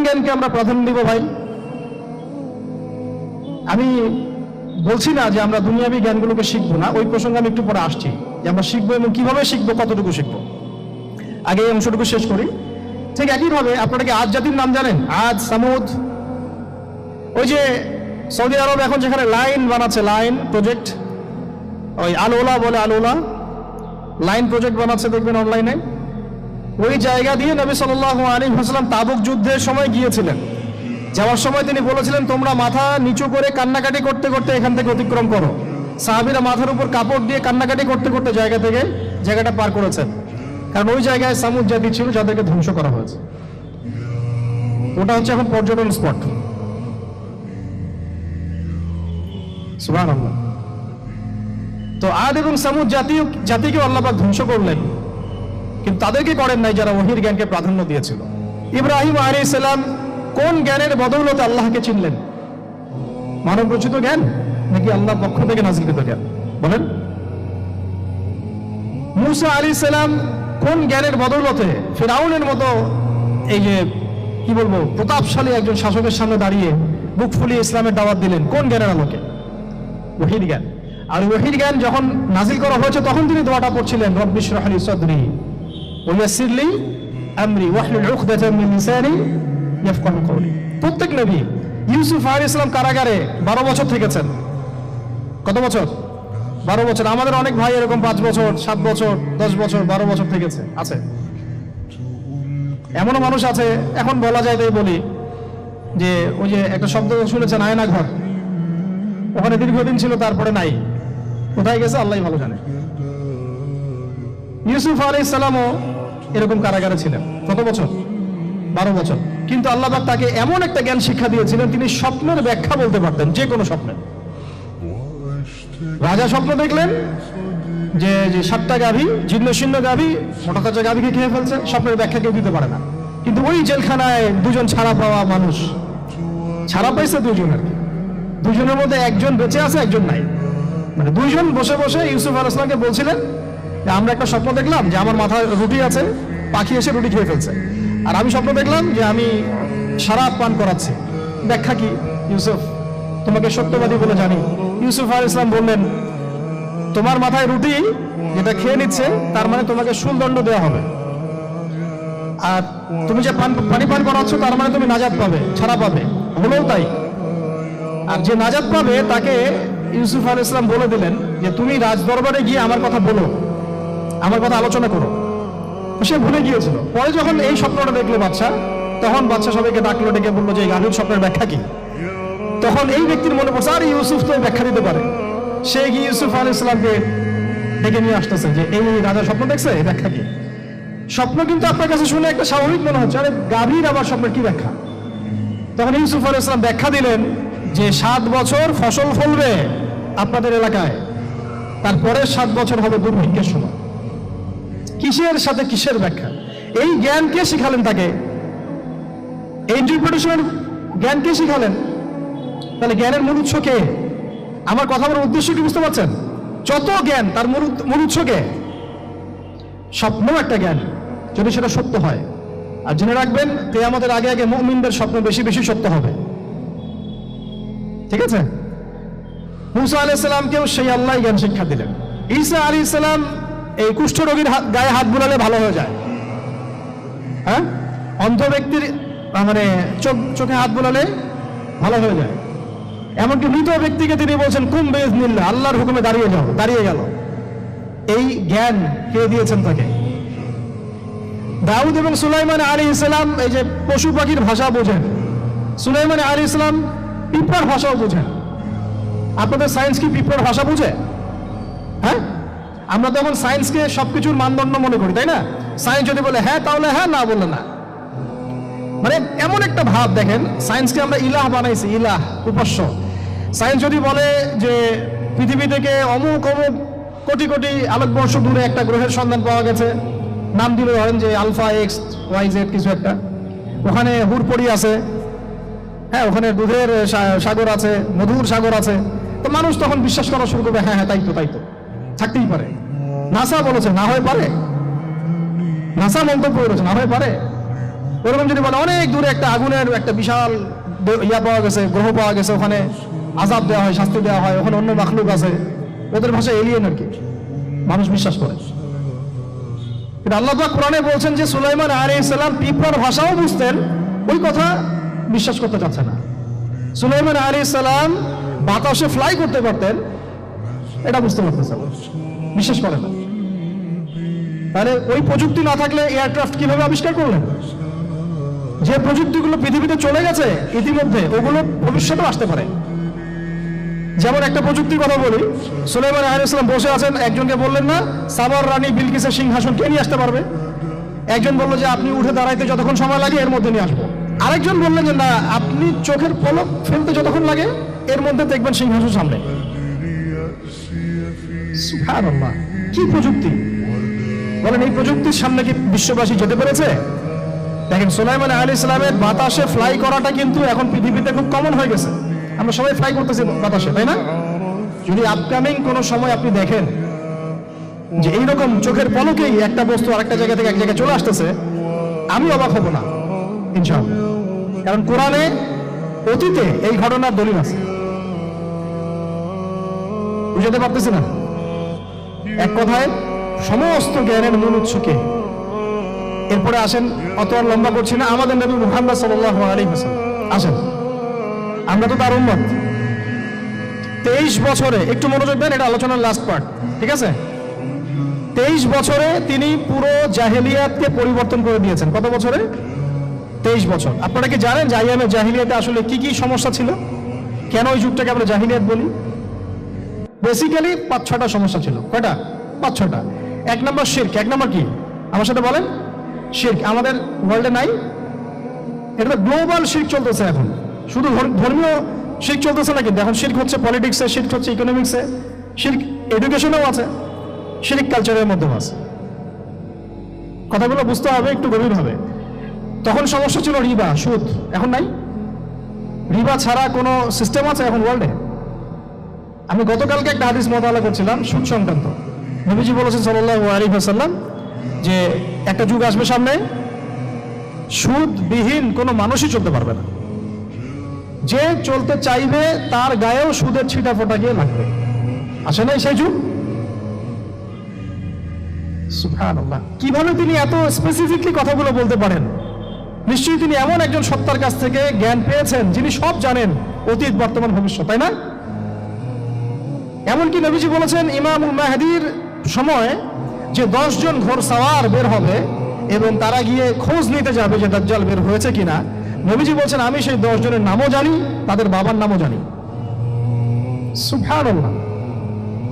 জ্ঞানকে আমরা প্রাধান্য দিব ভাই? আমি বলছি না যে আমরা দুনিয়াবী জ্ঞানগুলোকে শিখবো না, ওই প্রসঙ্গে আমি একটু পরে আসছি যে আমরা শিখবো এবং কিভাবে শিখবো, কতটুকু শিখবো। আগে এই অংশটুকু শেষ করি। ঠিক একইভাবে আপনারা কি আজ জাতির নাম জানেন? আজ, সামুদ। ওই যে সৌদি আরব এখন যেখানে লাইন বানাচ্ছে, লাইন প্রজেক্ট, ওই আলোলা বলে, আলোলা লাইন প্রজেক্ট বানাচ্ছে, দেখবেন অনলাইনে। ওই জায়গা দিয়ে নবী সাল্লাল্লাহু আলাইহি ওয়াসাল্লাম তাবুক যুদ্ধের সময় গিয়েছিলেন। যাওয়ার সময় তিনি বলেছিলেন, তোমরা মাথা নিচু করে কান্নাকাটি করতে করতে এখান থেকে অতিক্রম করো। সাহাবীরা মাথার উপর কাপড় দিয়ে কান্নাকাটি করতে করতে জায়গাটা পার করেছেন। কারণ ওই জায়গায় সামুদ জাতি ছিল যাদেরকে ধ্বংস করা হয়েছে। ওটা হচ্ছে এখন পর্যটন স্পট। সুবহানাল্লাহ। তো আদ এবং সামুদ জাতিকে আল্লাহ পাক ধ্বংস করলেন, কিন্তু তাদেরকে করেন নাই যারা ওহীর জ্ঞানকে প্রাধান্য দিয়েছিল। ইব্রাহিম আলাইহিস সালাম কোন জ্ঞানের বদৌলতে আল্লাহকে চিনলেন? মানব রচিত জ্ঞান নাকি আল্লাহর পক্ষ থেকে নাযিলকৃত জ্ঞান? বলেন। মূসা আলাইহিস সালাম কোন জ্ঞানের বদৌলতে ফিরআউনের মতো এই যে কি বলবো প্রতাপশালী একজন শাসকের সামনে দাঁড়িয়ে বুক ফুলিয়ে ইসলামের দাওয়াত দিলেন? কোন জ্ঞানের আলোকে? ওহীর জ্ঞান। আর ওহীর জ্ঞান যখন নাজিল করা হয়েছে তখন তিনি দোয়াটা পড়ছিলেন, রব্বি ইশরাহ লি সাদরি ওয়া ইয়াসসির লি আমরি ওয়াহলুল উকদাতাম মিন লিসানি ইয়াফকাহু কওলি। প্রত্যেক নবী, ইউসুফ আলাইহিস সালাম কারাগারে 12 বছর থেকেছেন। কত বছর? 12 বছর। আমাদের অনেক ভাই এরকম 5 বছর, 7 বছর, 10 বছর, 12 বছর থেকেছে, আছে। এমনও মানুষ আছে, এখন বলা যায় তাই বলি, যে ওই যে একটা শব্দ শুনেছেন আয়না ঘর, ওখানে দীর্ঘদিন ছিল, তারপরে নাই, কোথায় গেছে আল্লাহই ভালো জানে। ইউসুফ আলাইহিস সালামও এরকম কারাগারে ছিলেন। কত বছর? 12 বছর। কিন্তু আল্লাহ পাক তাকে এমন একটা জ্ঞান শিক্ষা দিয়েছিলেন, তিনি স্বপ্নের ব্যাখ্যা বলতে পারতেন, যে কোনো স্বপ্নের। রাজা স্বপ্ন দেখলেন যে 7টা গাভী, জীর্ণ শীর্ণ গাভী মোটা তাজা গাভীকে খেয়ে ফেলছে, স্বপ্নের ব্যাখ্যা কেউ দিতে পারে না। কিন্তু ওই জেলখানায় 2 জন ছাড়া পাওয়া মানুষ, ছাড়া পাইছে 2 জনের, 2 জনের মধ্যে একজন বেঁচে আছে, একজন নাই। মানে 2 জন বসে বসে ইউসুফ আলাইহিস সালামকে বলছিলেন যে আমরা একটা স্বপ্ন দেখলাম যে আমার মাথায় রুটি আছে, পাখি এসে রুটি খেয়ে ফেলছে। আর আমি স্বপ্ন দেখলাম যে আমি শরাব পান করাচ্ছি, ব্যাখ্যা কি ইউসুফ? তোমাকে সত্যবাদী বলে জানি। ইউসুফ আলাইহিস সালাম বললেন, তোমার মাথায় রুটি যেটা খেয়ে নিচ্ছে তার মানে তোমাকে শুলদণ্ড দেওয়া হবে, আর তুমি যে পানি পান করাচ্ছ তার মানে তুমি নাজাত পাবে, ছাড়া পাবে। হলেও তাই। আর যে নাজাত পাবে তাকে ইউসুফ আলাইহিস সালাম বলে দিলেন যে তুমি রাজ দরবারে গিয়ে আমার কথা বলো, আমার কথা আলোচনা করো। সে ভুলে গিয়েছিল। পরে যখন এই স্বপ্নটা দেখলো বাদশা, তখন বাদশা সবাইকে ডাকলো, ডেকে বললো যে এই গাভীর স্বপ্নের ব্যাখ্যা কি? তখন এই ব্যক্তির মনে পড়ছে, আর ইউসুফ তো ব্যাখ্যা দিতে পারে। সে গিয়ে ইউসুফ আলাইহিস সালামকে ডেকে নিয়ে আসতেছে যে এই রাজা স্বপ্ন দেখছে, ব্যাখ্যা কি? স্বপ্ন কিন্তু আপনার কাছে শুনে একটা স্বাভাবিক মনে হচ্ছে, আরে গাভীর আবার স্বপ্নের কি ব্যাখ্যা? তখন ইউসুফ আলাইহিস সালাম ব্যাখ্যা দিলেন যে 7 বছর ফসল ফলবে আপনাদের এলাকায়, তারপরে 7 বছর হবে দুর্ভিক্ষের সময়। কিসের সাথে কিসের ব্যাখ্যা? এই জ্ঞান কে শিখালেন তাকে? এই ইন্টারপ্রিটেশনের জ্ঞান কে শিখালেন? তাহলে জ্ঞানের মূল উৎস কে? আমার কথা বলার উদ্দেশ্য কি বুঝতে পারছেন? যত জ্ঞান তার মূল উৎস কে? স্বপ্ন একটা জ্ঞান, যদি সেটা সত্য হয়। আর জেনে রাখবেন, কিয়ামতের আগে আগে মুমিনদের স্বপ্ন বেশি বেশি সত্য হবে। ঠিক আছে? মূসা আলাইহিস সালামকেও সেই আল্লাহ জ্ঞান শিক্ষা দিলেন। ঈসা আলাইহিস সালাম এই কুষ্ঠ রোগীর গায়ে হাত বুলালে ভালো হয়ে যায়। হ্যাঁ, অন্ধ ব্যক্তির মানে চোখে হাত বুলালে ভালো হয়ে যায়। এমনকি মৃত ব্যক্তিকে তিনি বলছেন কুম বিইজনিল্লাহ, আল্লাহর হুকুমে দাঁড়িয়ে যাও, দাঁড়িয়ে গেল। এই জ্ঞান কে দিয়েছেন তাকে? দাউদ এবং সুলাইমান আলাইহিস সালাম এই যে পশু পাখির ভাষা বোঝেন, সুলাইমান আলাইহিস সালাম পিঁপড়ার ভাষাও বোঝেন। আপনাদের সায়েন্স কি পিঁপড়ার ভাষা বুঝে? হ্যাঁ, আমরা তখন সায়েন্সকে সবকিছুর মানদণ্ড মনে করি, তাই না? সায়েন্স যদি বলে হ্যাঁ তাহলে হ্যাঁ, না বললে না। মানে এমন একটা ভাব, দেখেন সায়েন্সকে আমরা ইলাহ বানাইছি, ইলাহ, উপাস্য। সায়েন্স যদি বলে যে পৃথিবী থেকে অমুক অমুক কোটি কোটি আলোকবর্ষ দূরে একটা গ্রহের সন্ধান পাওয়া গেছে, নাম দিল ধরেন যে আলফা এক্স ওয়াই জেড কিছু একটা, ওখানে হুরপড়ি আছে, হ্যাঁ ওখানে দুধের সাগর আছে, মধুর সাগর আছে, তো মানুষ তখন বিশ্বাস করা শুরু করবে, হ্যাঁ হ্যাঁ তাই তো থাকতেই পারে। নাসা বলেছে না হয়ে পারে, নাসা মন্তব্য করেছে না হয়ে পারে। ওরকম যদি বলে অনেক দূরে একটা আগুনের একটা বিশাল ইয়া পাওয়া গেছে, গ্রহ পাওয়া গেছে, ওখানে আযাব দেওয়া হয়, শাস্তি দেওয়া হয়, ওখানে অন্য মাখলুক আছে, ওদের ভাষা এলিয়েন আর কি, মানুষ বিশ্বাস করে। কিন্তু আল্লাহ পাক কোরআনে বলছেন যে সুলাইমান আলাইহিস সালাম পিঁপড়ার ভাষাও বুঝতেন, ওই কথা বিশ্বাস করতে চাচ্ছে না। সুলাইমান আলাইহিস সালাম বাতাসে ফ্লাই করতে পারতেন, এটা বুঝতে পারতেছে না, বিশ্বাস করে না। তাহলে ওই প্রযুক্তি না থাকলে এয়ারক্রাফট কিভাবে আবিষ্কার করলেন? যে প্রযুক্তিগুলো পৃথিবীতে চলে গেছে ইতিমধ্যে, ওগুলো ভবিষ্যতেও আসতে পারে। যেমন একটা প্রযুক্তির কথা বলি, সুলাইমান আলাইহিস সালাম বসে আছেন, একজনকে বললেন না সাবার রানী বিলকিসের সিংহাসন কে নিয়ে আসতে পারবে? একজন বললো যে আপনি উঠে দাঁড়াইতে যতক্ষণ সময় লাগে এর মধ্যে নিয়ে আসবো। আরেকজন বললেন যে না, আপনি চোখের পলক ফেলতে যতক্ষণ লাগে এর মধ্যে দেখবেন সিংহাসন সামনে। সুবহানাল্লাহ, কি প্রযুক্তি! বলেন এই প্রযুক্তির সামনে কি বিশ্ববাসী যেতে পেরেছে? দেখেন সুলাইমান আলাইহিস সালামের বাতাসে ফ্লাই করাটা কিন্তু এখন পৃথিবীতে খুব কমন হয়ে গেছে। আমরা সবাই ফ্লাই করতেছি বাতাসে, তাই না? যদি আপকামিং কোনো সময় আপনি দেখেন যে এইরকম চোখের পলকেই একটা বস্তু আরেকটা জায়গা থেকে এক জায়গায় চলে আসতেছে, আমি অবাক হব না ইনশাআল্লাহ। কারণ কোরআনে অতীতে এই ঘটনার দলিল আছে। বুঝতে পারতেছি না? এক কথায় সমস্ত জ্ঞানের মূল উৎসকে। এরপরে আসেন, অত আর লম্বা করছি না, আমাদের নবী মুহাম্মদ সাল্লাল্লাহু আলাইহি ওয়াসাল্লাম আসেন। আমরা তো তার উম্মত। 23 বছরে, একটু মনোযোগ দেন, এটা আলোচনার লাস্ট পার্ট, ঠিক আছে? 23 বছরে তিনি পুরো জাহেলিয়াতকে পরিবর্তন করে দিয়েছেন। কত বছরে? 23 বছর। আপনারা কি জানেন যে আইয়ামে জাহিলিয়াতে আসলে কি কি সমস্যা ছিল? কেন ওই যুগটাকে আমরা জাহিলিয়াত বলি? বেসিক্যালি 5-6টা সমস্যা ছিল। কয়টা? 5-6টা। এক নম্বর শিরক। এক নম্বর কি? আমার সাথে বলেন। শিরক আমাদের ওয়ার্ল্ডে নাই, এটা তো গ্লোবাল শিরক চলতেছে এখন। শুধু ধর্মীয় শিরক চলতেছে না, কিন্তু এখন শিরক হচ্ছে পলিটিক্সে, শিরক হচ্ছে ইকোনমিক্সে, শিরক এডুকেশনেও আছে, শিরক কালচারের মধ্যেও আছে। কথাগুলো বুঝতে হবে একটু গভীরভাবে। তখন সমস্যা ছিল রিবা, সুদ। এখন নাই। রিবা ছাড়া কোনো সিস্টেম আছে এখন ওয়ার্ল্ডে? আমি গতকালকে একটা হাদিস মোতালা করছিলাম সুদ সংক্রান্ত। নবীজি বলেছেন সাল্লাল্লাহু আলাইহি ওয়াসাল্লাম যে একটা যুগ আসবে সামনে, সুদবিহীন কোনো মানুষই চলতে পারবে না। যে চলতে চাইবে তার গায়েও সুদের ছিটা ফোটা গিয়ে লাগবে। আসে নাই সেই যুগ? সুবহানাল্লাহ, কিভাবে তিনি এত স্পেসিফিকলি কথাগুলো বলতে পারেন? নিশ্চয়ই তিনি এমন একজন সত্তার কাছ থেকে জ্ঞান পেয়েছেন যিনি সব জানেন, অতীত, বর্তমান, ভবিষ্যৎ, তাই না? এমনকি নবীজি বলেছেন ইমামুল মাহদির সময় যে 10 জন ঘোড়সাওয়ার বের হবে এবং তারা গিয়ে খোঁজ নিতে যাবে যে দাজ্জাল বের হয়েছে কিনা। নবীজি বলছেন আমি সেই 10 জনের নামও জানি, তাদের বাবার নামও জানি। সুবহানাল্লাহ,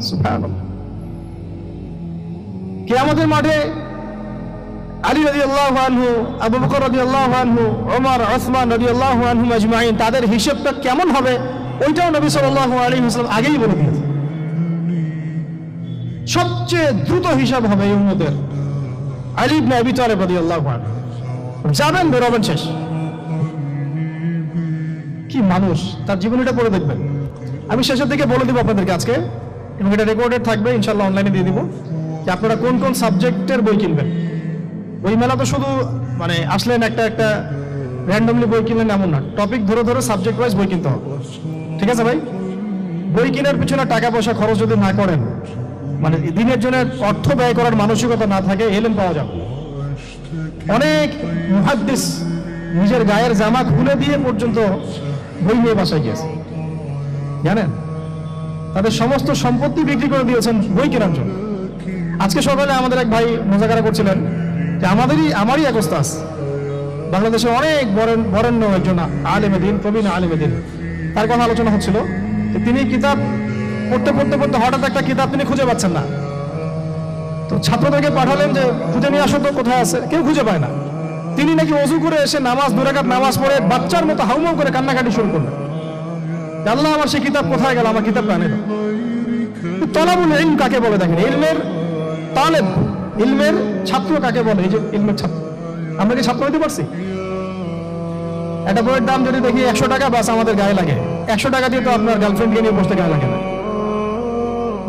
সুবহানাল্লাহ। কিয়ামতের মাঠে আলী রাদিয়াল্লাহু আনহু, আবু বকর রাদিয়াল্লাহু আনহু, ওমর, ওসমান রাদিয়াল্লাহু আনহুম আজমাইন, তাদের হিসাবটা কেমন হবে ওইটাও নবী সাল্লাল্লাহু আলাইহি ওয়াসাল্লাম আগেই বলে দিয়েছেন। সবচেয়ে দ্রুত হিসাব হবে এই উম্মতের আলী ইবনে আবি তালিব রাদিয়াল্লাহু আনহু। যাবেন, বেরোবেন, শেষ। কি মানুষ, তার জীবনীটা পড়ে দেখবেন। আমি শেষের দিকে বলে দিব আপনাদেরকে আজকে, এবং এটা রেকর্ডেড থাকবে, ইনশাআল্লাহ অনলাইনে দিয়ে দিব, যে আপনারা কোন কোন সাবজেক্টের বই কিনবেন। বই মেলা তো শুধু মানে আসলেন একটা র্যান্ডমলি বই কিনলেন এমন না, টপিক ধরে ধরে সাবজেক্ট ওয়াইজ বই কিনতে হবে, ঠিক আছে ভাই? বই কেনার পিছনে টাকা পয়সা খরচ যদি না করেন, মানে দিনের জন্য অর্থ ব্যয় করার মানসিকতা না থাকে, এলেম পাওয়া যাবে। অনেক মুহাদ্দিস নিজের গায়ের জামা খুলে দিয়ে পর্যন্ত বই নিয়ে বাসায় গিয়েছে, জানেন? তাদের সমস্ত সম্পত্তি বিক্রি করে দিয়েছেন বই কেনার জন্য। আজকে সকালে আমাদের এক ভাই মোজাকারা করছিলেন যে আমারই এক ওস্তাদ, বাংলাদেশে অনেক বরেণ্য একজন আলেমে দিন, প্রবীণ আলেমে দিন, তার কথা আলোচনা হচ্ছিল। তিনি কিতাব পড়তে পড়তে পড়তে হঠাৎ একটা কিতাব তিনি খুঁজে পাচ্ছেন না। তো ছাত্রদেরকে পাঠালেন যে খুঁজে নিয়ে আসো তো, কোথায় আছে? কেউ খুঁজে পায় না। তিনি নাকি ওযু করে এসে নামাজ, 2 রাকাত নামাজ পড়ে বাচ্চার মতো হাউমাউ করে কান্নাকাটি শুরু করলেন, আল্লাহ আমার সেই কিতাব কোথায় গেল, আমার কিতাবটা আনে দাও। তলাবুল ইলম কাকে বলে দেখেন? ইলমের তালেব, ইলমের ছাত্র কাকে বলে? এই যে ইলমের ছাত্র, আমরা কি ছাত্র হতে পারছি? একটা বইয়ের দাম যদি দেখি 100 টাকা, বাস আমাদের গায়ে লাগে। 100 টাকা দিয়ে তো আপনার গার্লফ্রেন্ডকে নিয়ে বসতে গায়ে লাগে না,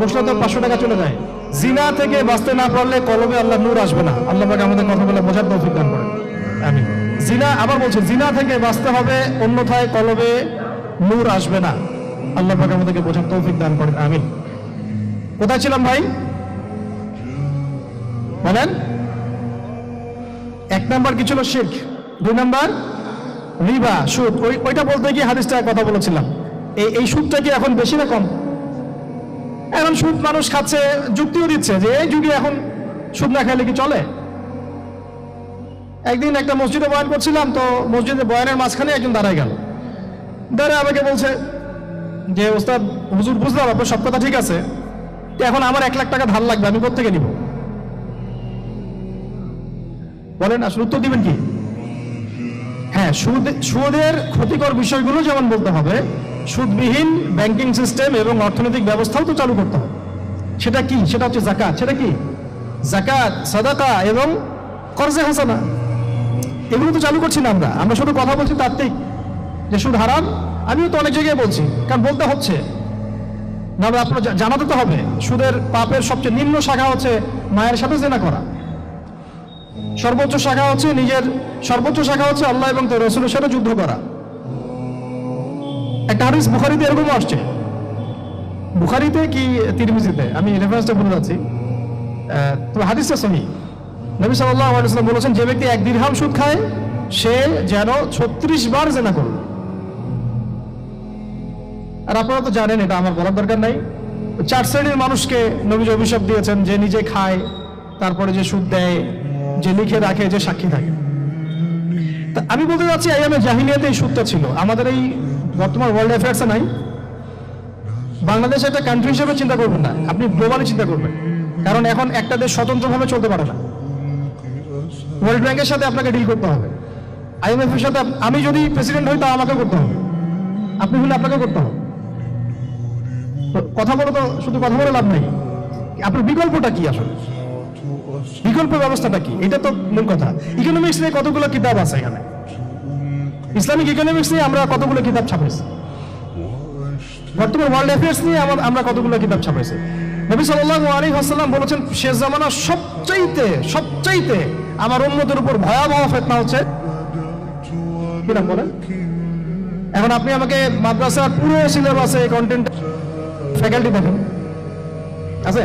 বসলে তো 500 টাকা চলে যায়। জিনা থেকে বাঁচতে না পারলে কলমে আল্লাহ নূর আসবে না। আল্লাহ পাক আমাদের কথা বলে বোঝার তৌফিক দান করেন, আমিন। জিনা, আবার বলছে জিনা থেকে বাঁচতে হবে, অন্যথায় কলবে নূর আসবে না। আল্লাহ পাক আমাদেরকে বোঝার তৌফিক দান করেন, আমিন। কোথায় ছিলাম ভাই বলেন? 1 নাম্বার কি ছিল? শিরক। 2 নাম্বার রিবা, সুদ। ওইটা বলতে গিয়ে হাদিসটা কথা বলেছিলাম। এই সুদটা কি এখন বেশি না কম? এখন সুদ মানুষ খাচ্ছে, যুক্তিও দিচ্ছে যে এই যুগে এখন সুদ না খাইলে কি চলে। একদিন একটা মসজিদে বয়ান করছিলাম, তো মসজিদে বয়ানের মাঝখানে একজন দাঁড়ায় গেল, দাঁড়ায় আমাকে বলছে যে ওস্তাদ হুজুর বুঝলাম আপনার সব কথা ঠিক আছে, এখন আমার 1 লাখ টাকা ধার লাগবে, আমি কোত্থেকে নিব? বলেন আসলে উত্তর দিবেন কি? হ্যাঁ, সুদের ক্ষতিকর বিষয়গুলো যেমন বলতে হবে, সুদবিহীন ব্যাংকিং সিস্টেম এবং অর্থনৈতিক ব্যবস্থাও তো চালু করতে হবে। সেটা কি? সেটা হচ্ছে যাকাত। সেটা কি? যাকাত, সাদাকা এবং কর্জে হাসানা। এগুলো তো চালু করছি না আমরা শুধু কথা বলছি তাত্ত্বিক যে সুদ হারাম। আমিও তো অনেক জায়গায় বলছি, কারণ বলতে হচ্ছে না, আপনার জানাতে তো হবে। সুদের পাপের সবচেয়ে নিম্ন শাখা হচ্ছে মায়ের সাথে জেনা করা, সর্বোচ্চ শাখা হচ্ছে আল্লাহ এবং তার রাসূলের সাথে যুদ্ধ করা। একটা হাদিস বুখারীতে এরকম আসছে, বুখারীতে কি তিরমিজিতে, আমি রেফারেন্সটা বলে যাচ্ছি, তো হাদিসটা সহিহ। নবী সাল্লাল্লাহু আলাইহি ওয়াসাল্লাম বলেছেন, যে ব্যক্তি 1 দিরহাম সুদ খায় সে যেন 36 বার জিনা করবে। আর আপনারা তো জানেন, এটা আমার বলার দরকার নাই, 4 শ্রেণীর মানুষকে নবী অভিশাপ দিয়েছেন, যে নিজে খায়, তারপরে যে সুদ দেয়, যে লিখে রাখে, যে সাক্ষী থাকে। তা আমি বলতে যাচ্ছি, আইয়ামে জাহিলিয়াতে এই সুদটা ছিল, আমাদের এই বর্তমান ওয়ার্ল্ড অ্যাফেয়ার্সে নাই। বাংলাদেশ একটা কান্ট্রি হিসেবে চিন্তা করবেন না, আপনি গ্লোবালি চিন্তা করবেন, কারণ এখন একটা দেশ স্বতন্ত্রভাবে চলতে পারে না। ওয়ার্ল্ড ব্যাংকের সাথে আপনাকে ডিল করতে হবে, IMF এর সাথে। আমি যদি প্রেসিডেন্ট হই তা আমাকে করতে হবে, আপনি হলে আপনাকে করতে হবে। কথা বলে তো শুধু কথা বলে লাভ নেই, আপনার বিকল্পটা কি? আসলে বিকল্প ব্যবস্থাটা কি? এটা তো মূল কথা। ইকোনমিক্স নিয়ে কতগুলো কিতাব আছে এখানে, ইসলামিক ইকোনমিক্স নিয়ে আমরা কতগুলো কিতাব ছাপাইছি, বর্তমান ওয়ার্ল্ড অ্যাফেয়ার্স নিয়ে আমরা কতগুলো কিতাব ছাপাইছি। নবী সাল্লাল্লাহু আলাইহি ওয়াসাল্লাম বলেছেন, শেষ জামানা সবচাইতে আমার উম্মতের উপর ভয়াবহ ফিতনা হচ্ছে কি নাম বলেন? এখন আপনি আমাকে মাদ্রাসার পুরো সিলেবাসে কন্টেন্ট ফ্যাকাল্টি দেখেন, আছে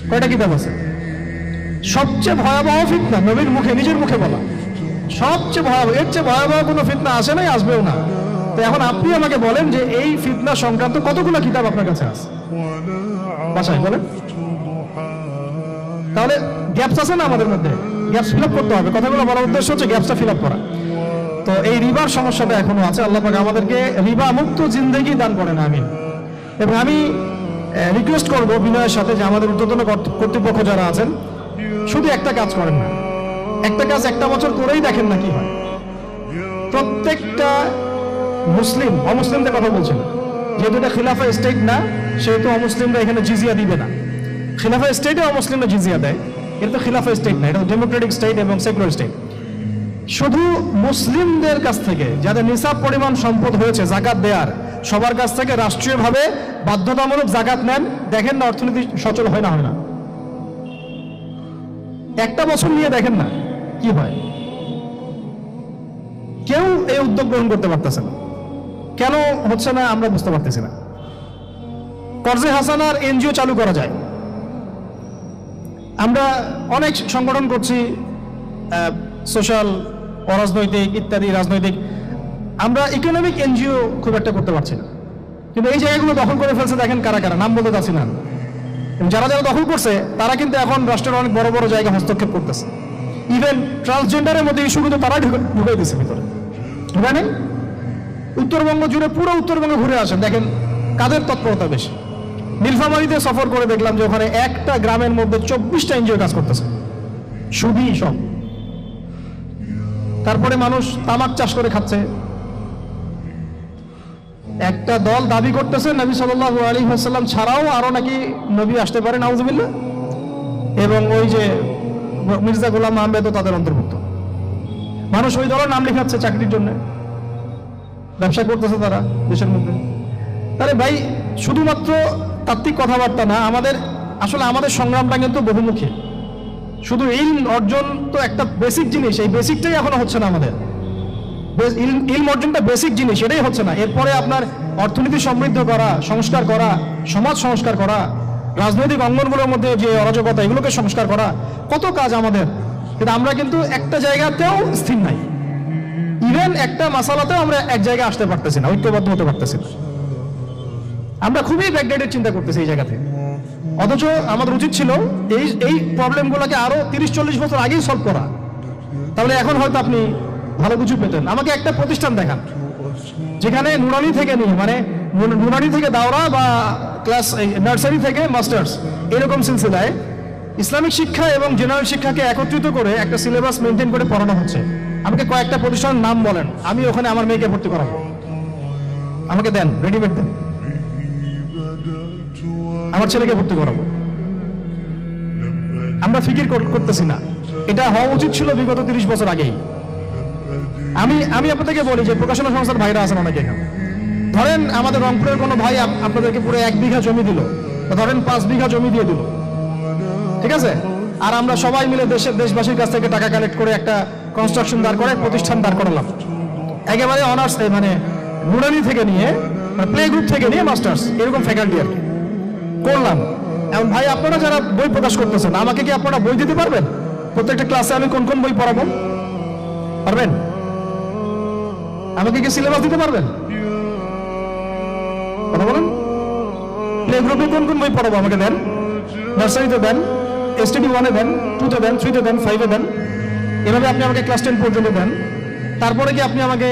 কয়টা কিতাব আছে? সবচেয়ে ভয়াবহ ফিতনা নবীর মুখে, নিজের মুখে বলা, সবচেয়ে ভয়াবহ। এর চেয়ে ভয়াবহ কোনো ফিতনা আসে নাই, আসবেও না। তো এখন আপনি আমাকে বলেন যে এই ফিতনা সংক্রান্ত কতগুলো কিতাব আপনার কাছে আছে বাসায়, বলেন? তাহলে গ্যাপস আছে না আমাদের মধ্যে? গ্যাপস ফিল আপ করতে হবে। কথাগুলো বলার উদ্দেশ্য হচ্ছে গ্যাপসটা ফিল আপ করা। তো এই রিবার সমস্যাটা এখনো আছে। আল্লাহ পাক আমাদেরকে রিবা মুক্ত জিন্দেগি দান করেন, আমিন। এবং আমি রিকোয়েস্ট করবো বিনয়ের সাথে যে আমাদের ঊর্ধ্বতন কর্তৃপক্ষ যারা আছেন, শুধু একটা কাজ করেন না, একটা কাজ 1 বছর করেই দেখেন না কি হয়। প্রত্যেকটা মুসলিম, অমুসলিমদের কথা বলছেন, যেহেতু এটা খিলাফা স্টেট না, সেহেতু অমুসলিমরা এখানে জিজিয়া দিবে না। খিলাফা স্টেটে অমুসলিমরা জিজিয়া দেয়, এটা তো খিলাফা স্টেট না, এটা ডেমোক্রেটিক স্টেট এবং সেকুলার স্টেট। শুধু মুসলিমদের কাছ থেকে যাদের নিসাব পরিমাণ সম্পদ হয়েছে জাকাত দেয়ার, সবার কাছ থেকে রাষ্ট্রীয়ভাবে বাধ্যতামূলক জাকাত নেন, দেখেন না অর্থনীতি সচল হয় না। 1 বছর নিয়ে দেখেন না কি হয়। কেউ এই উদ্যোগ গ্রহণ করতে পারতেছে না, কেন হচ্ছে না আমরা বুঝতে পারতেছি না। কর্জে হাসানার এনজিও চালু করা যায়। আমরা অনেক সংগঠন করছি, সোশ্যাল, অরাজনৈতিক ইত্যাদি রাজনৈতিক। আমরা ইকোনমিক এনজিও খুব একটা করতে পারছি না, কিন্তু এই জায়গাগুলো দখল করে ফেলছে। দেখেন কারা কারা, নাম বলতে চাচ্ছি না। যারা দখল করছে তারা কিন্তু এখন রাষ্ট্রের অনেক বড় বড় জায়গা হস্তক্ষেপ করতেছে। ইভেন ট্রান্সজেন্ডারের মধ্যে ইস্যু কিন্তু তারা ঢুকাই দিচ্ছে ভিতরে। জানেন, উত্তরবঙ্গ জুড়ে, পুরো উত্তরবঙ্গ ঘুরে আসেন, দেখেন কাদের তৎপরতা বেশি। নীলফামারীতে সফর করে দেখলাম যে ওখানে একটা গ্রামের মধ্যে 24টা এনজিও কাজ করতেছে, শুধুই সব। তারপরে মানুষ তামাক চাষ করে খাচ্ছে। একটা দল দাবি করতেছে নবী সাল্লাল্লাহু আলাইহি ওয়াসাল্লাম ছাড়াও আরো নাকি নবী আসতে পারে, নাউজুবিল্লাহ। এবং ওই যে মির্জা গোলাম আহমেদও তাদের অন্তর্ভুক্ত। মানুষ ওই দলের নাম লেখাচ্ছে চাকরির জন্য, ব্যবসা করতেছে তারা দেশের মধ্যে। তাহলে ভাই, শুধুমাত্র তাত্ত্বিক কথাবার্তা না, আমাদের আসলে আমাদের সংগ্রামটা কিন্তু বহুমুখী। শুধু ইলম অর্জন তো একটা বেসিক জিনিস, এই বেসিকটাই এখনো হচ্ছে না আমাদের। ইলম অর্জনটা বেসিক জিনিস, এটাই হচ্ছে না। এরপরে আপনার অর্থনীতি সমৃদ্ধ করা, সংস্কার করা, সমাজ সংস্কার করা, রাজনৈতিক অঙ্গনগুলোর মধ্যে যে অরাজকতা, এগুলোকে সংস্কার করা, কত কাজ আমাদের। কিন্তু আমরা কিন্তু একটা জায়গাতেও স্থির নাই। ইভেন একটা মাসালাতেও আমরা এক জায়গায় আসতে পারতেছি না, ঐক্যবদ্ধ হতে পারতেছি না। আমরা খুবই ব্যাকডেটেড চিন্তা করতেছি এই জায়গাতে। অথচ আমাদের উচিত ছিল এই প্রবলেমগুলোকে আরো 30-40 বছর আগেই সলভ করা। তাহলে এখন হয়তো আপনি ভালো কিছু পেতেন। আমাকে একটা প্রতিষ্ঠান দেখান যেখানে নুরানি থেকে নিয়ে, মানে নুরানি থেকে দাওরা বা ক্লাস নার্সারি থেকে মাস্টার্স, এরকম সিলসিলায় ইসলামিক শিক্ষা এবং জেনারেল শিক্ষাকে একত্রিত করে একটা সিলেবাস মেনটেন করে পড়ানো হচ্ছে। আমাকে কয়েকটা প্রতিষ্ঠানের নাম বলেন, আমি ওখানে আমার মেয়েকে ভর্তি করাবো। আমাকে দেন, রেডিমেড দেন, আমার ছেলেকে ভর্তি করাবো। আমরা ফিকির করতেছি না। এটা হওয়া উচিত ছিল বিগত 30 বছর আগেই। আমি আপনাদেরকে বলি যে প্রকাশনা সংস্থার ভাইরা আছেন অনেকে এখানে। ধরেন আমাদের রংপুরের কোনো ভাই আপনাদেরকে পুরো 1 বিঘা জমি দিল, বা ধরেন 5 বিঘা জমি দিয়ে দিল, ঠিক আছে? আর আমরা সবাই মিলে দেশবাসীর কাছ থেকে টাকা কালেক্ট করে একটা কনস্ট্রাকশন দাঁড় করে প্রতিষ্ঠান দাঁড় করালাম, একেবারে অনার্স, মানে নুরানি থেকে নিয়ে, প্লে গ্রুপ থেকে নিয়ে মাস্টার্স, এরকম ফ্যাকাল্টি আর কি করলাম। এখন ভাই আপনারা যারা বই প্রকাশ করতেছেন, আমাকে কি আপনারা বই দিতে পারবেন? প্রত্যেকটা ক্লাসে আমি কোন কোন বই পড়াবো পারবেন? আমাকে কি সিলেবাস দিতে পারবেন? কথা বলেন। প্লে গ্রুপে কোন কোন বই পড়াবো আমাকে দেন, নার্সারিতে দেন, STD 1-এ দেন, 2-তে দেন, 3-তে দেন, 5-এ দেন, এভাবে আপনি আমাকে ক্লাস 10 পর্যন্ত দেন। তারপরে কি আপনি আমাকে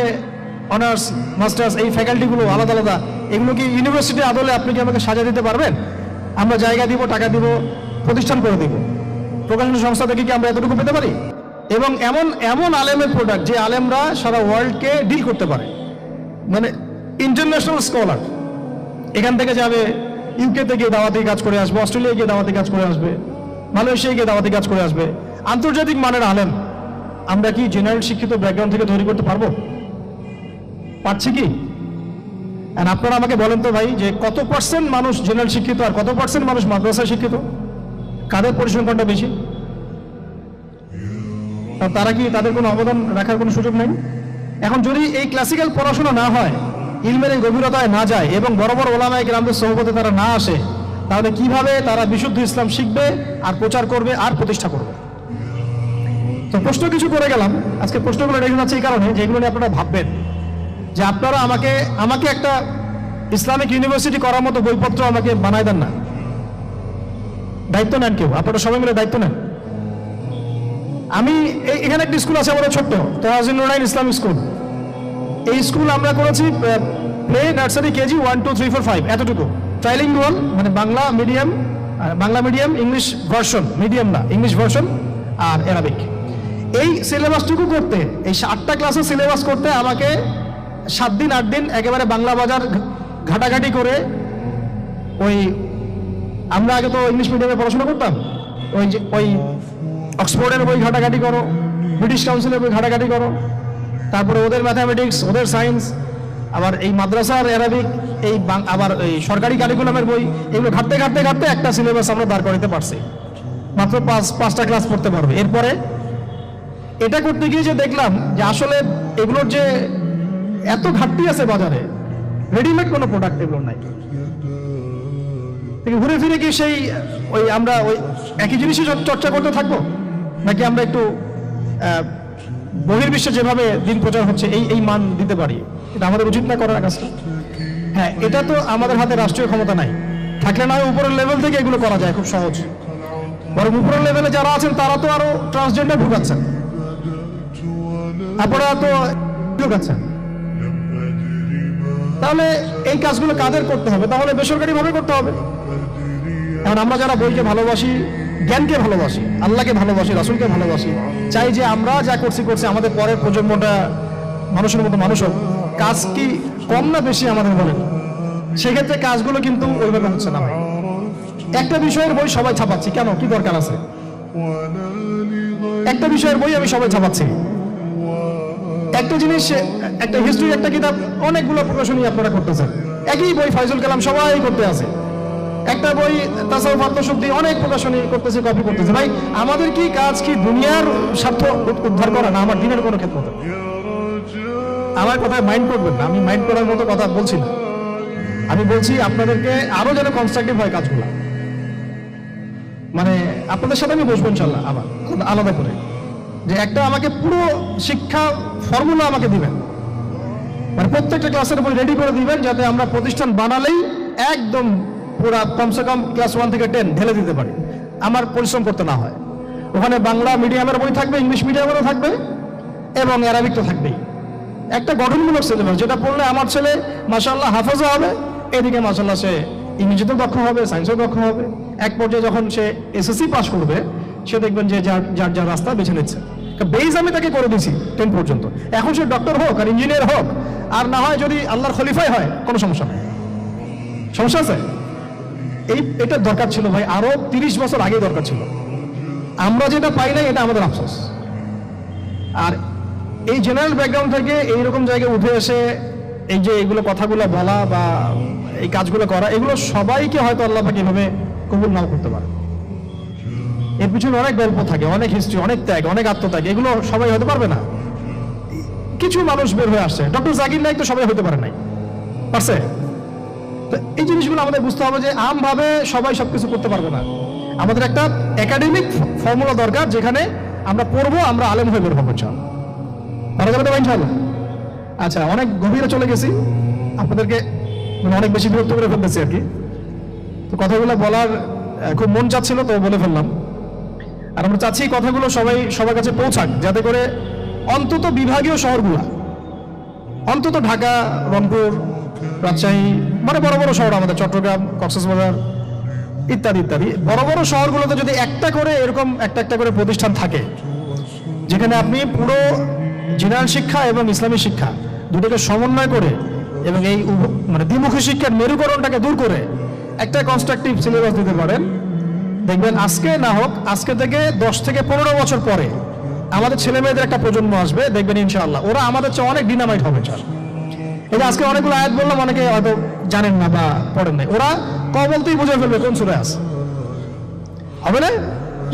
অনার্স, মাস্টার্স, এই ফ্যাকাল্টিগুলো আলাদা আলাদা, এগুলো কি ইউনিভার্সিটি আদলে আপনি কি আমাকে সাজা দিতে পারবেন? আমরা জায়গা দিব, টাকা দিব, প্রতিষ্ঠান করে দিব। প্রকাশনা সংস্থা থেকে কি আমরা এতটুকু পেতে পারি? এবং এমন এমন আলেমের প্রোডাক্ট, যে আলেমরা সারা ওয়ার্ল্ডকে ডিল করতে পারে, মানে ইন্টারন্যাশনাল স্কলার। এখান থেকে যাবে UK থেকে দাওয়াতি কাজ করে আসবে, অস্ট্রেলিয়া গিয়ে দাওয়াতি কাজ করে আসবে, মালয়েশিয়া গিয়ে দাওয়াতি কাজ করে আসবে, আন্তর্জাতিক মানের আলেম। আমরা কি জেনারেল শিক্ষিত ব্যাকগ্রাউন্ড থেকে তৈরি করতে পারবো? পারছি কি? আর আপনারা আমাকে বলেন তো ভাই, যে কত পার্সেন্ট মানুষ জেনারেল শিক্ষিত আর কত পার্সেন্ট মানুষ মাদ্রাসা শিক্ষিত? কাদের পরিসংখ্যানটা বেশি? তারা কি, তাদের কোনো অবদান রাখার কোনো সুযোগ নেই? এখন যদি এই ক্লাসিক্যাল পড়াশোনা না হয়, ইলমের এই গভীরতায় না যায়, এবং বড় বড় ওলামায়ে কেরামদের সোহবতে তারা না আসে, তাহলে কিভাবে তারা বিশুদ্ধ ইসলাম শিখবে আর প্রচার করবে আর প্রতিষ্ঠা করবে? তো প্রশ্ন কিছু করে গেলাম। আজকে প্রশ্নগুলো রেখে যাচ্ছে এই কারণে, যেগুলো নিয়ে আপনারা ভাববেন, যে আপনারা আমাকে একটা ইসলামিক ইউনিভার্সিটি করার মতো বইপত্র আমাকে বানায় দেন না। দায়িত্ব নেন কেউ, আপনারা সবাই মিলে দায়িত্ব নেন। আমি এখানে একটা স্কুল আছে আমাদের ছোট্ট, তাওয়াজিন নুরাইন ইসলামিক স্কুল। এই স্কুল আমরা করেছি প্লে, নার্সারি, কেজি 1, 2, 3, 4, 5, এতটুকু। ট্রাইলিঙ্গুয়াল, মানে Bangla medium, English version, medium না, ইংলিশ ভার্সন আর অ্যারাবিক। এই সিলেবাসটুকু করতে, এই 8টা ক্লাসের সিলেবাস করতে আমাকে 7 দিন 8 দিন একেবারে বাংলা বাজার ঘাটাঘাটি করে, ওই আমরা আগে তো ইংলিশ মিডিয়ামে পড়াশোনা করতাম, ওই অক্সফোর্ডের বই ঘাটাঘাটি করো, ব্রিটিশ কাউন্সিলের বই ঘাটাঘাটি করো, তারপরে ওদের ম্যাথামেটিক্স, ওদের সায়েন্স, আবার এই মাদ্রাসার অ্যারাবিক, আবার এই সরকারি কারিকুলামের বই, এগুলো ঘাটতে ঘাটতে ঘাটতে একটা সিলেবাস আমরা দাঁড় করাতে পারছি। মাত্র 5টা ক্লাস পড়তে পারবে। এরপরে এটা করতে গিয়ে যে দেখলাম যে আসলে এগুলোর যে এত ঘাটতি আছে বাজারে, রেডিমেড কোনো প্রোডাক্ট এগুলো নাই। ঘুরে ফিরে কি সেই আমরা ওই একই জিনিসই চর্চা করতে থাকবো, নাকি আমরা একটু বহির্বিশ্বে যেভাবে দিন প্রচার হচ্ছে এই মান দিতে পারি? এটা আমাদের উচিত না করার কাজটা? হ্যাঁ, এটা তো আমাদের হাতে রাষ্ট্রীয় ক্ষমতা নাই, থাকলে না উপরের লেভেল থেকে এগুলো করা যায় খুব সহজ। বরং উপরের লেভেলে যারা আছেন তারা তো আরো ট্রান্সজেন্ডার ঢুকাচ্ছেন, আপনারা তো ঢুকাচ্ছেন। তাহলে এই কাজগুলো কাদের করতে হবে? তাহলে বেসরকারি ভাবে করতে হবে। এখন আমরা যারা বইকে ভালোবাসি, জ্ঞানকে ভালোবাসি, আল্লাহকে ভালোবাসি, রাসূলকে ভালোবাসি, চাই যে আমরা যা করছি আমাদের পরের প্রজন্মটা মানুষের মতো মানুষ হোক। কাজ কি কম না বেশি আমাদের বলেন? সেক্ষেত্রে কাজগুলো কিন্তু ওইভাবে হচ্ছে না। একটা বিষয়ের বই সবাই ছাপাচ্ছি কেন? কি দরকার আছে? একটা বিষয়ের বই আমি সবাই ছাপাচ্ছি। একটা জিনিস, একটা হিস্ট্রি, একটা কিতাব, অনেকগুলো প্রকাশনী আপনারা করতেছেন। একই বই ফয়জুল কালাম সবাই করতে আছে, একটা বই তাসাউফ আত্মশুদ্ধি অনেক প্রকাশনী করতেছে, কপি করতেছে। ভাই আমাদের কি কাজ কি দুনিয়ার স্বার্থ উদ্ধার করা, না আমার দিনের কোনো ক্ষেত্রে? আমার কথায় মাইন্ড করবেন না, আমি মাইন্ড করার মতো কথা বলছি না। আমি বলছি আপনাদেরকে আরো যেন কনস্ট্রাকটিভ হয় কাজগুলো। মানে আপনাদের সাথে আমি বসবো ইনশাল্লাহ আবার আলাদা করে, যে একটা আমাকে পুরো শিক্ষা ফর্মুলা আমাকে দিবেন, মানে প্রত্যেকটা ক্লাসের উপর রেডি করে দিবেন, যাতে আমরা প্রতিষ্ঠান বানালেই একদম পুরা কমসে কম ক্লাস 1 থেকে 10 ঢেলে দিতে পারি, আমার পরিশ্রম করতে না হয়। ওখানে বাংলা মিডিয়ামের বই থাকবে, ইংলিশ মিডিয়ামেরও থাকবে, এবং অ্যারাবিক তো থাকবেই। একটা গঠনমূলক সিলেবাস, যেটা পড়লে আমার ছেলে মাশাআল্লাহ হাফেজও হবে, এদিকে মাশাআল্লাহ সে ইংরেজিতেও দক্ষ হবে, সায়েন্সেও দক্ষ হবে। এক পর্যায়ে যখন সে এসএসসি পাস করবে, সে দেখবেন যে যার রাস্তা বেছে নিচ্ছে। বেজ আমি তাকে করে দিয়েছি 10 পর্যন্ত। এখন সে ডক্টর হোক আর ইঞ্জিনিয়ার হোক, আর না হয় যদি আল্লাহর খলিফাই হয়, কোনো সমস্যা নেই। সমস্যা আছে? এটা দরকার ছিল ভাই, আরো 30 বছর আগে দরকার ছিল। আমরা যেটা পাই নাই, এটা আমাদের আফসোস। আর এই জেনারেল ব্যাকগ্রাউন্ড থেকে এইরকম জায়গায় উঠে এসে এই যে এইগুলো কথাগুলো বলা বা এই কাজগুলো করা, এগুলো সবাইকে হয়তো আল্লাহ পাক এভাবে কবুল নাও করতে পারে। এর পিছনে অনেক গল্প থাকে, অনেক হিস্ট্রি, অনেক ত্যাগ, অনেক আত্মত্যাগ, এগুলো সবাই হতে পারবে না। কিছু মানুষ বের হয়ে আসছে, ডক্টর জাকির নাইক তো সবাই হতে পারে নাই, পারছে? তো এই জিনিসগুলো আমাদের বুঝতে হবে যে আমভাবে সবাই সবকিছু করতে পারবে না। আমাদের একটা একাডেমিক ফর্মুলা দরকার, যেখানে আমরা পড়বো, আমরা আলেম হয়ে বের হবো। আচ্ছা, অনেক গভীরে চলে গেছি, আপনাদেরকে মানে অনেক বেশি বিরক্ত করে ফেলতেছি আর কি। তো কথাগুলো বলার খুব মন চাচ্ছিল, তো বলে ফেললাম। আর আমরা চাচ্ছি কথাগুলো সবার কাছে পৌঁছাক, যাতে করে অন্তত বিভাগীয় শহরগুলা, অন্তত ঢাকা, রংপুর, রাজশাহী, মানে বড় বড় শহর আমাদের, চট্টগ্রাম, কক্সবাজার ইত্যাদি ইত্যাদি বড় বড় শহরগুলোতে যদি একটা করে এরকম একটা করে প্রতিষ্ঠান থাকে, যেখানে আপনি পুরো জেনারেল শিক্ষা এবং ইসলামী শিক্ষা দুটোকে সমন্বয় করে এবং এই মানে দ্বিমুখী শিক্ষার মেরুকরণটাকে দূর করে একটা কনস্ট্রাকটিভ সিলেবাস দিতে পারেন, দেখবেন আজকে না হোক, আজকে থেকে 10 থেকে 15 বছর পরে আমাদের ছেলে মেয়েদের একটা প্রজন্ম আসবে, দেখবেন ইনশাআল্লাহ ওরা আমাদের চেয়ে অনেক ডিনামাইট হবে। এটা আজকে অনেকগুলো আয়াত বললাম, অনেকে হয়তো জানেন না বা পড়েন নাই, ওরা ক বলতেই বুঝে ফেলবে কোন সূরা আছে। হবে না?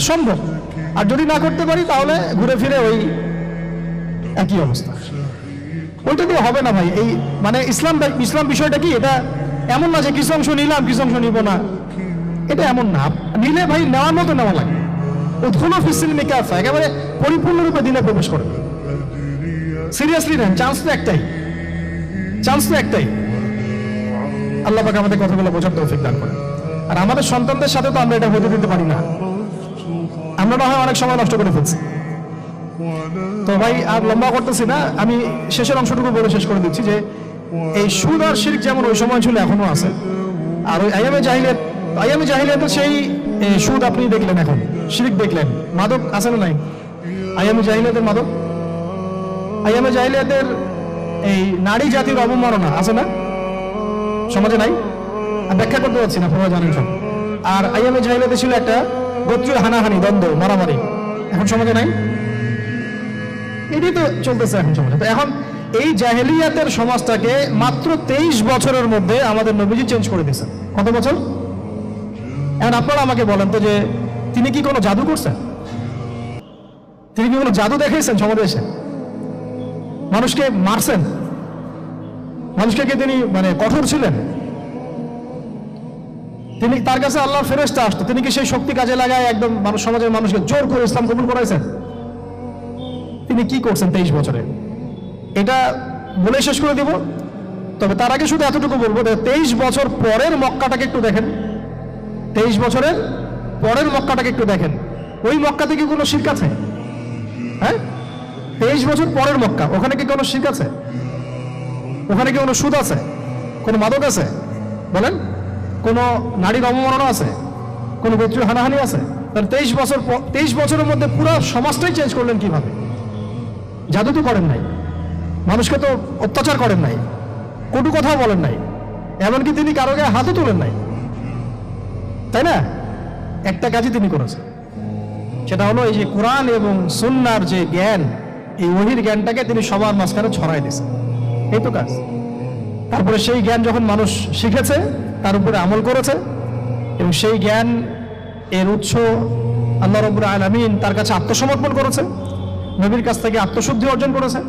সম্ভব। আর যদি না করতে পারি, তাহলে ঘুরে ফিরে ওই একই অবস্থা। ওইটা দিয়ে হবে না ভাই। এই মানে ইসলাম বিষয়টা কি, এটা এমন না যে কিছু অংশ নিলাম কিছু অংশ নিব না, এটা এমন না। নিলে ভাই নেওয়ার মতো নেওয়া লাগে। উদ্খুলু ফিস-সিলমি কাফা, একেবারে পরিপূর্ণরূপে দিনে প্রবেশ করে। সিরিয়াসলি নেন, চান্স তো একটাই। আল্লাহ পাক আমাদের কথাগুলো বোঝার তৌফিক দান করেন। আর আমাদের সন্তানদের সাথে তো আমরা এটা হতে দিতে পারি না। আমরা না হয় অনেক সময় নষ্ট করে ফেলছি। তো ভাই আর লম্বা করতেছি না, আমি শেষের অংশটুকু বলে শেষ করে দিচ্ছি যে এই সুদ আর শিরক যেমন ওই সময় ছিল, এখনো আছে। আর ওই আইয়ামে জাহিলিয়াতের সেই সুদ আপনি দেখলেন, এখন শিরক দেখলেন। মাদক আছে না নাই? আইয়ামে জাহিলিয়াতের মাদক, আইয়ামে জাহিলিয়াতের এই নারী জাতির অবমাননা আছে না সমাজে? নাই? ব্যাখ্যা করতে পারছি না, আপনারা জানেন সব। আর আইয়ামে জাহিলিয়াতে ছিল একটা গোত্রীয় হানাহানি, দ্বন্দ্ব, মারামারি, এখন সমাজে নাই? এটাই তো চলতেছে এখন সমাজে। তো এখন এই জাহেলিয়াতের সমাজটাকে মাত্র 23 বছরের মধ্যে আমাদের নবীজি চেঞ্জ করে দিয়েছেন। কত বছর? এখন আপনারা আমাকে বলেন তো, যে তিনি কি কোনো জাদু করছেন? তিনি কি কোনো জাদু দেখাইছেন সমাজে এসে? মানুষকে মারছেন? মানুষকে কি তিনি মানে কঠোর ছিলেন? তিনি, তার কাছে আল্লাহর ফেরেশতা আসতো, তিনি কি সেই শক্তি কাজে লাগায় একদম সমাজের মানুষকে জোর করে ইসলাম কবুল করাইছেন? তিনি কি করছেন 23 বছরে? এটা বলে শেষ করে দিব। তবে তার আগে শুধু এতটুকু বলবো, 23 বছর পরের মক্কাটাকে একটু দেখেন। 23 বছরের পরের মক্কাটাকে একটু দেখেন। ওই মক্কাতে কি কোনো শিরক আছে? হ্যাঁ, 23 বছর পরের মক্কা, ওখানে কি কোনো শিরক আছে? ওখানে কি কোনো সুদ আছে? কোনো মাদক আছে? বলেন। কোনো নারীর অবমাননা আছে? কোনো গোত্রীয় হানাহানি আছে? তাহলে 23 বছরের মধ্যে পুরো সমাজটাই চেঞ্জ করলেন কিভাবে? জাদু তো করেন নাই, মানুষকে তো অত্যাচার করেন নাই, কটু কথাও বলেন নাই, এমনকি তিনি কারো গায়ে হাতও তোলেন নাই, তাই না? একটা কাজই তিনি করেছেন, সেটা হলো এই যে কোরআন এবং সুন্নাহর যে জ্ঞান, এই ওহীর জ্ঞানটাকে তিনি সবার মাঝখানে ছড়াই দিয়েছেন। এই তো কাজ। তারপরে সেই জ্ঞান যখন মানুষ শিখেছে, তার উপরে আমল করেছে, এবং সেই জ্ঞান এর উৎস আল্লাহ রাব্বুল আলামিন তার কাছে আত্মসমর্পণ করেছে, নবীর কাছ থেকে আত্মশুদ্ধি অর্জন করেছে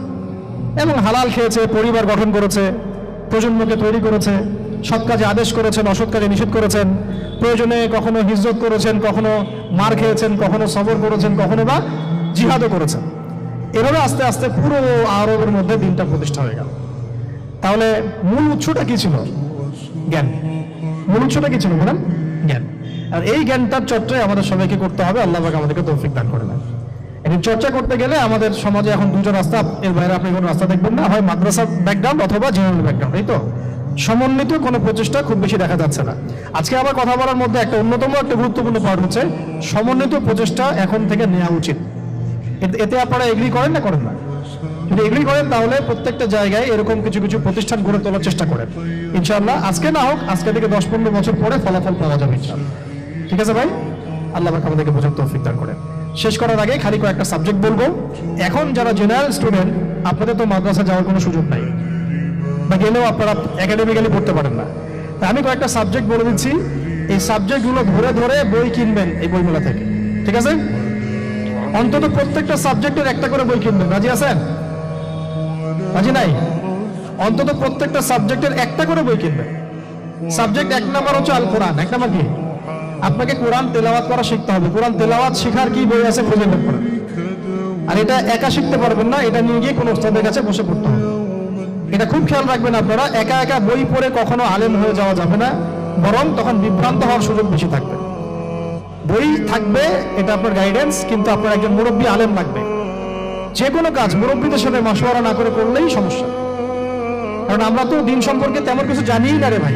এবং হালাল খেয়েছে, পরিবার গঠন করেছে, প্রজন্মকে তৈরি করেছে, সৎ কাজে আদেশ করেছেন, অসৎ কাজে নিষেধ করেছেন, প্রয়োজনে কখনো হিজরত করেছেন, কখনো মার খেয়েছেন, কখনো সবর করেছেন, কখনো বা জিহাদও করেছেন। এভাবে আস্তে আস্তে পুরো আরবের মধ্যে দিনটা প্রতিষ্ঠা হয়ে গেল। তাহলে মূল উৎসটা কি ছিল? জ্ঞান। মূল উৎসটা কি ছিল বলেন? জ্ঞান। আর এই জ্ঞানটার চর্চায় আমাদের সবাইকে করতে হবে। আল্লাহ পাক আমাদেরকে তৌফিক দান করে দেন। এই চর্চা করতে গেলে আমাদের সমাজে এখন দুটো রাস্তা, এর বাইরে আপনি কোনো রাস্তা দেখবেন না, হয় মাদ্রাসা ব্যাকগ্রাউন্ড অথবা জেনারেল ব্যাকগ্রাউন্ড, এই তো। সমন্বিত কোনো প্রচেষ্টা খুব বেশি দেখা যাচ্ছে না। আজকে আবার কথা বলার মধ্যে একটা অন্যতম একটা গুরুত্বপূর্ণ পার্ট হচ্ছে সমন্বিত প্রচেষ্টা এখন থেকে নেওয়া উচিত। এতে আপনারা এগ্রি করেন না করেন না? যদি এগ্রি করেন তাহলে প্রত্যেকটা জায়গায় এরকম কিছু কিছু প্রতিষ্ঠান গড়ে তোলার চেষ্টা করেন। ইনশাআল্লাহ আজকে না হোক, আজকে থেকে 10-15 বছর পরে ফলাফল পাওয়া যাবে ইনশাআল্লাহ। ঠিক আছে ভাই? আল্লাহ পাক আমাদেরকে বোঝার তৌফিক দান করেন। শেষ করার আগে খালি কয়েকটা সাবজেক্ট বলবো। এখন যারা জেনারেল স্টুডেন্ট, আপনাদের তো মাদ্রাসা যাওয়ার কোনো সুযোগ নাই, বা গেলেও আপনারা একাডেমিক্যালি পড়তে পারেন না। তা আমি কয়েকটা সাবজেক্ট বলে দিচ্ছি, এই সাবজেক্টগুলো ধরে ধরে বই কিনবেন এই বইমেলা থেকে। ঠিক আছে? অন্তত প্রত্যেকটা সাবজেক্টের একটা করে বই কিনবেন। রাজি আছেন? রাজি নাই? অন্তত প্রত্যেকটা সাবজেক্টের একটা করে বই কিনবেন। সাবজেক্ট 1 নাম্বার হচ্ছে আল কোরআন। 1 নাম্বার কি? আপনাকে কোরআন তেলাওয়াত করা শিখতে হবে। কোরআন তেলাওয়াত শেখার কি বই আছে খুঁজে বের করেন। আর এটা একা শিখতে পারবেন না, এটা নিয়ে গিয়ে কোনো ওস্তাদের কাছে বসে পড়তে হবে। এটা খুব খেয়াল রাখবেন আপনারা। একা একা বই পড়ে কখনো আলেম হয়ে যাওয়া যাবে না, বরং তখন বিভ্রান্ত হওয়ার সুযোগ বেশি থাকবে। বই থাকবে, এটা আপনার গাইডেন্স, কিন্তু আপনার একজন মুরব্বী আলেম লাগবে। যে কোনো কাজ মুরব্বীদের সাথে মাশওয়ারা না করে করলেই সমস্যা। কারণ আমরা তো দিন সম্পর্কে তেমন কিছু জানিই না রে ভাই।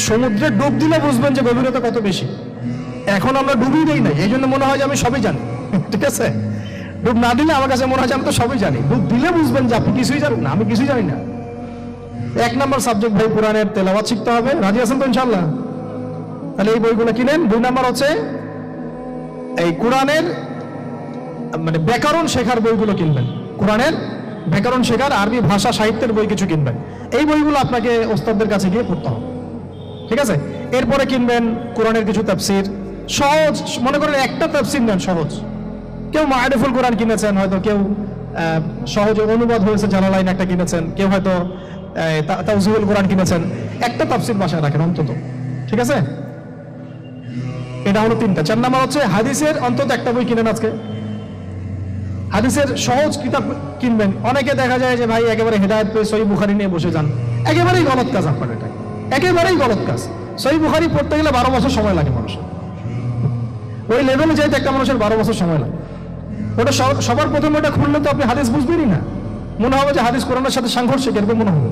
সমুদ্রে ডুব দিলে বুঝবেন যে গভীরতা কত বেশি। এখন আমরা ডুবই দেই নাই, এই জন্য মনে হয় যে আমি সবই জানি। ঠিক আছে? ডুব না দিলে আমার কাছে মনে হয় যে আমি তো সবই জানি। ডুব দিলে বুঝবেন যে আপনি কিছুই জানেন না, আমি কিছুই জানি না। 1 নাম্বার সাবজেক্ট ভাই কোরআনের তেলাওয়াত শিখতে হবে। রাজি আছেন তো ইনশাআল্লাহ? তাহলে এই বইগুলো কিনেন। 2 নাম্বার হচ্ছে এই কোরআনের মানে ব্যাকরণ শেখার বইগুলো কিনবেন। কোরআনের ব্যাকরণ শেখার আরবি ভাষা সাহিত্যের বই কিছু কিনবেন। এই বইগুলো আপনাকে ওস্তাদদের কাছে গিয়ে পড়তে হবে। ঠিক আছে? এরপরে কিনবেন কোরআনের কিছু তাফসীর, সহজ। মনে করেন একটা তাফসীর নেন সহজ। কেউ মারিফুল কোরআন কিনেছেন, হয়তো কেউ সহজে অনুবাদ হয়েছে জালালাইন একটা কিনেছেন, কেউ হয়তো তাওজিহুল কোরআন কিনেছেন। একটা তাফসীর বাসায় রাখেন অন্তত। ঠিক আছে? এটা হলো 3টা। 4 নাম্বার হচ্ছে হাদিসের অন্তত একটা বই কিনেন আজকে। হাদিসের সহজ কিতাব কিনবেন। অনেকে দেখা যায় যে ভাই একেবারে হেদায়েত পেয়ে সহিহ বুখারী নিয়ে বসে যান। একেবারেই গলত কাজ আপনার এটা, একেবারেই গলত কাজ। সহিহ বুখারী পড়তে গেলে 12 বছর সময় লাগে মানুষের। ওই লেভেলে যাইতে একটা মানুষের 12 বছর সময় লাগে। ওটা সবার প্রথমে ওটা খুললে তো আপনি হাদিস বুঝবেনই না। মনে হবে যে হাদিস কোরআনের সাথে সাংঘর্ষিক, এরকম মনে হবে।